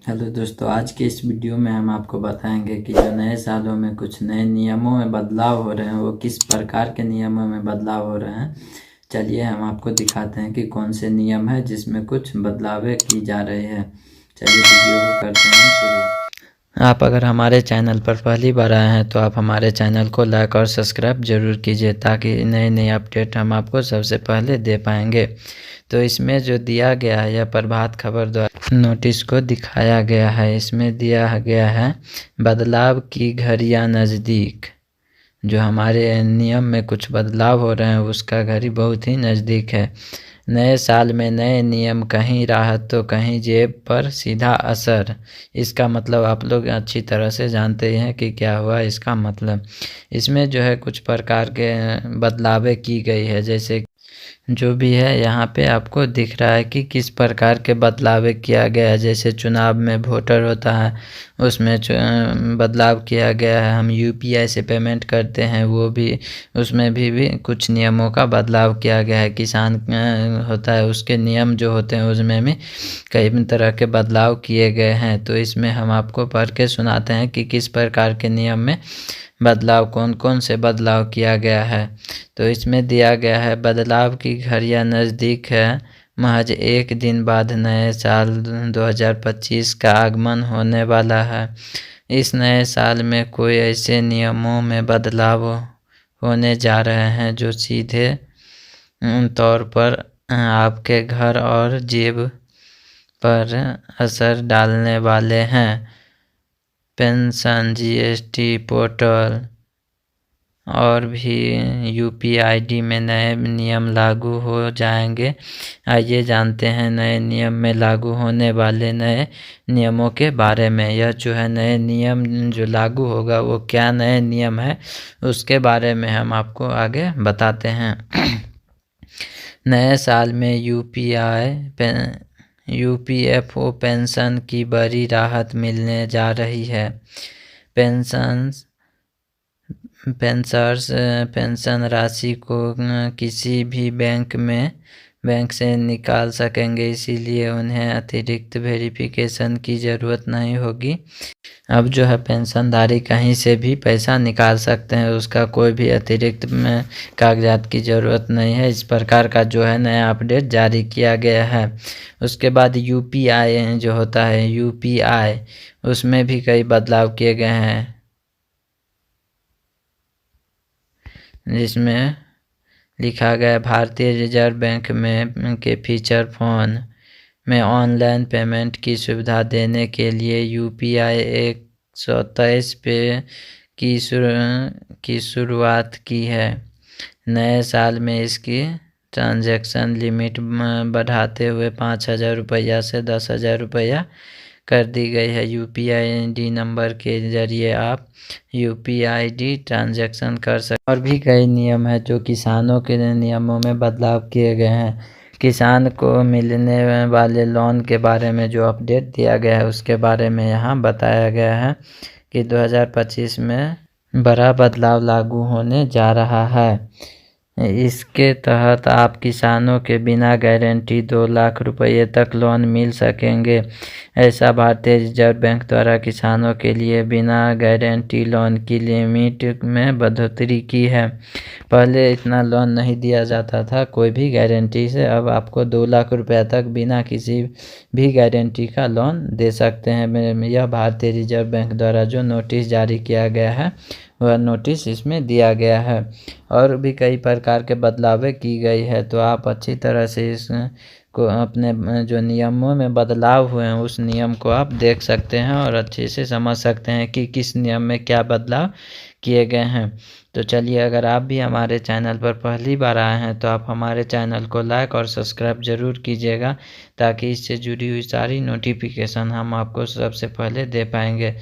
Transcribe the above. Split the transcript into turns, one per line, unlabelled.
Hello दोस्तों, आज के इस वीडियो में हम आपको बताएंगे कि जो नए सालों में कुछ नए नियमों में बदलाव हो रहे हैं वो किस प्रकार के नियमों में बदलाव हो रहे हैं। चलिए हम आपको दिखाते हैं कि कौन से नियम है जिसमें कुछ बदलावें की जा रही है। चलिए वीडियो को करते हैं शुरू। आप अगर हमारे चैनल पर पहली बार आए हैं तो आप हमारे चैनल को लाइक और सब्सक्राइब जरूर कीजिए ताकि नए नए अपडेट हम आपको सबसे पहले दे पाएंगे। तो इसमें जो दिया गया है यह प्रभात खबर द्वारा नोटिस को दिखाया गया है। इसमें दिया गया है बदलाव की घड़ियां नज़दीक। जो हमारे नियम में कुछ बदलाव हो रहे हैं उसका घड़ी बहुत ही नज़दीक है। नए साल में नए नियम, कहीं राहत तो कहीं जेब पर सीधा असर। इसका मतलब आप लोग अच्छी तरह से जानते हैं कि क्या हुआ। इसका मतलब इसमें जो है कुछ प्रकार के बदलावें की गई है। जैसे जो भी है यहाँ पे आपको दिख रहा है कि किस प्रकार के बदलाव किया गया है। जैसे चुनाव में वोटर होता है उसमें बदलाव किया गया है। हम यूपीआई से पेमेंट करते हैं वो भी, उसमें भी कुछ नियमों का बदलाव किया गया है। किसान होता है उसके नियम जो होते हैं उसमें भी कई तरह के बदलाव किए गए हैं। तो इसमें हम आपको पढ़ के सुनाते हैं कि किस प्रकार के नियम में बदलाव, कौन कौन से बदलाव किया गया है। तो इसमें दिया गया है बदलाव की घड़ियां नज़दीक है। महज एक दिन बाद नए साल 2025 का आगमन होने वाला है। इस नए साल में कोई ऐसे नियमों में बदलाव होने जा रहे हैं जो सीधे तौर पर आपके घर और जेब पर असर डालने वाले हैं। पेंशन, जीएसटी पोर्टल और भी यूपीआईडी में नए नियम लागू हो जाएंगे। आइए जानते हैं नए नियम में लागू होने वाले नए नियमों के बारे में। यह जो है नए नियम जो लागू होगा वो क्या नए नियम है उसके बारे में हम आपको आगे बताते हैं। नए साल में यूपीएफओ पेंशन की बड़ी राहत मिलने जा रही है। पेंशनर्स पेंशन राशि को किसी भी बैंक से निकाल सकेंगे, इसीलिए उन्हें अतिरिक्त वेरिफिकेशन की ज़रूरत नहीं होगी। अब जो है पेंशनधारी कहीं से भी पैसा निकाल सकते हैं, उसका कोई भी अतिरिक्त कागजात की ज़रूरत नहीं है। इस प्रकार का जो है नया अपडेट जारी किया गया है। उसके बाद यूपीआई जो होता है यूपीआई, उसमें भी कई बदलाव किए गए हैं। जिसमें लिखा गया भारतीय रिजर्व बैंक में के फीचर फोन में ऑनलाइन पेमेंट की सुविधा देने के लिए यूपीआई 123 पे की शुरुआत की है। नए साल में इसकी ट्रांजैक्शन लिमिट बढ़ाते हुए 5,000 रुपया से 10,000 रुपया कर दी गई है। यूपीआईडी नंबर के जरिए आप यूपीआईडी ट्रांजैक्शन कर सकते। और भी कई नियम है जो किसानों के नियमों में बदलाव किए गए हैं। किसान को मिलने वाले लोन के बारे में जो अपडेट दिया गया है उसके बारे में यहाँ बताया गया है कि 2025 में बड़ा बदलाव लागू होने जा रहा है। इसके तहत आप किसानों के बिना गारंटी 2 लाख रुपये तक लोन मिल सकेंगे। ऐसा भारतीय रिजर्व बैंक द्वारा किसानों के लिए बिना गारंटी लोन की लिमिट में बढ़ोतरी की है। पहले इतना लोन नहीं दिया जाता था कोई भी गारंटी से, अब आपको 2 लाख रुपया तक बिना किसी भी गारंटी का लोन दे सकते हैं। यह भारतीय रिजर्व बैंक द्वारा जो नोटिस जारी किया गया है वह नोटिस इसमें दिया गया है। और भी कई प्रकार के बदलावें की गई है। तो आप अच्छी तरह से इस को अपने जो नियमों में बदलाव हुए हैं उस नियम को आप देख सकते हैं और अच्छे से समझ सकते हैं कि किस नियम में क्या बदलाव किए गए हैं। तो चलिए, अगर आप भी हमारे चैनल पर पहली बार आए हैं तो आप हमारे चैनल को लाइक और सब्सक्राइब ज़रूर कीजिएगा ताकि इससे जुड़ी हुई सारी नोटिफिकेशन हम आपको सबसे पहले दे पाएंगे।